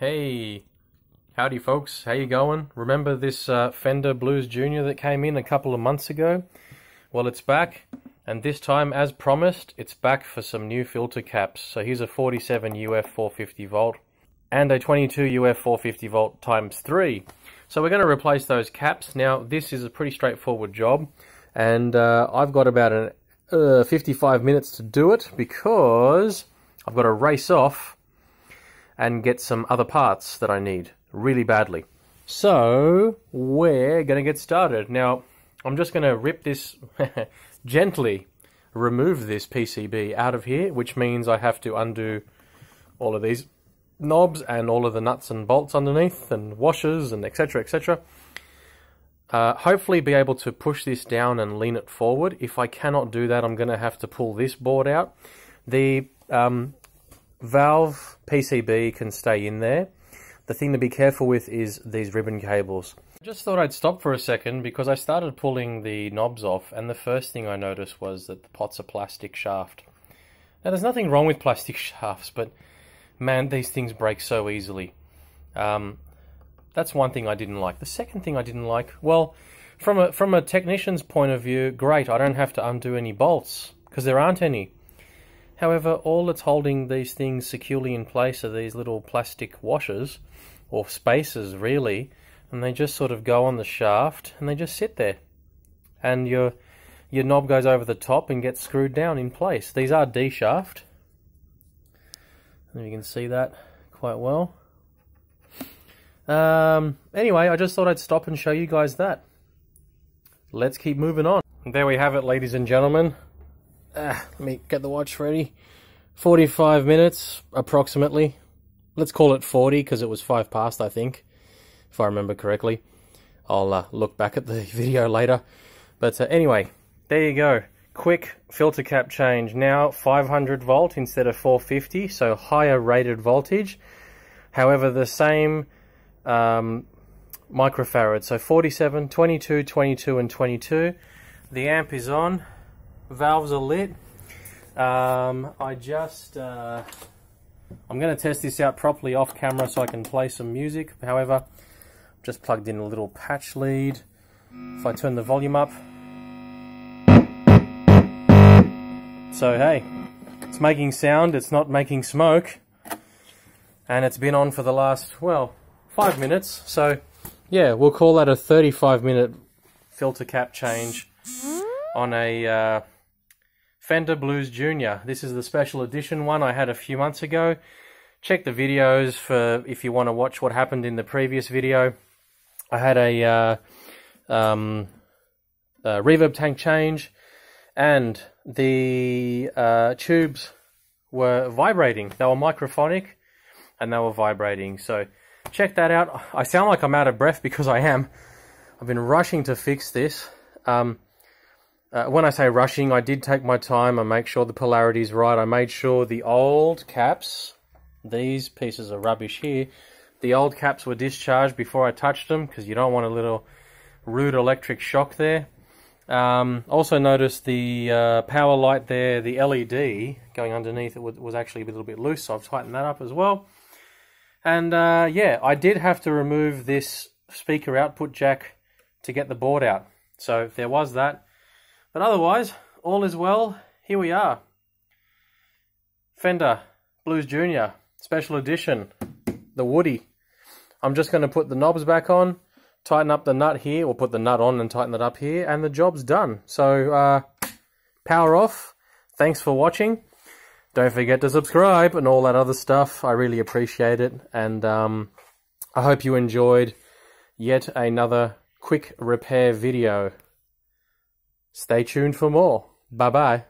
Hey, howdy folks, how you going? Remember this Fender Blues Junior that came in a couple of months ago? Well, it's back, and this time, as promised, it's back for some new filter caps. So here's a 47 UF 450 volt and a 22 UF 450 volt times 3. So we're going to replace those caps. Now, this is a pretty straightforward job, and I've got about 55 minutes to do it because I've got to race off and get some other parts that I need really badly. So we're going to get started. Now, I'm just going to rip this, gently remove this PCB out of here, which means I have to undo all of these knobs and all of the nuts and bolts underneath and washers and etc, etc. Hopefully be able to push this down and lean it forward. If I cannot do that, I'm going to have to pull this board out. The valve PCB can stay in there. The thing to be careful with is these ribbon cables. I just thought I'd stop for a second because I started pulling the knobs off, and the first thing I noticed was that the pot's a plastic shaft. Now, there's nothing wrong with plastic shafts, but man, these things break so easily. That's one thing I didn't like. The second thing I didn't like, well, from a technician's point of view, great, I don't have to undo any bolts because there aren't any. However, all that's holding these things securely in place are these little plastic washers, or spacers really, and they just sort of go on the shaft and they just sit there. And your knob goes over the top and gets screwed down in place. These are D-shaft, and you can see that quite well. Anyway, I just thought I'd stop and show you guys that. Let's keep moving on. There we have it, ladies and gentlemen. Let me get the watch ready. 45 minutes, approximately. Let's call it 40, because it was 5 past, I think, if I remember correctly. I'll look back at the video later. But anyway, there you go. Quick filter cap change. Now 500 volt instead of 450, so higher rated voltage. However, the same microfarad. So 47, 22, 22, and 22. The amp is on. Valves are lit. I'm going to test this out properly off camera so I can play some music. However, I've just plugged in a little patch lead. If I turn the volume up. So hey, it's making sound, it's not making smoke. And it's been on for the last, well, 5 minutes. So yeah, we'll call that a 35-minute filter cap change on a Fender Blues Junior. This is the special edition one I had a few months ago. Check the videos for if you want to watch what happened in the previous video. I had a reverb tank change, and the tubes were vibrating. They were microphonic and they were vibrating. So check that out. I sound like I'm out of breath because I am. I've been rushing to fix this. When I say rushing, I did take my time and make sure the polarity is right. I made sure the old caps, these pieces of rubbish here, the old caps were discharged before I touched them, because you don't want a little rude electric shock there. Also noticed the power light there, the LED going underneath it was actually a little bit loose, so I've tightened that up as well. And yeah, I did have to remove this speaker output jack to get the board out. So there was that. But otherwise, all is well. Here we are. Fender Blues Junior, special edition, the Woody. I'm just going to put the knobs back on, tighten up the nut here, or put the nut on and tighten it up here, and the job's done. So, power off. Thanks for watching. Don't forget to subscribe and all that other stuff. I really appreciate it. And I hope you enjoyed yet another quick repair video. Stay tuned for more. Bye-bye.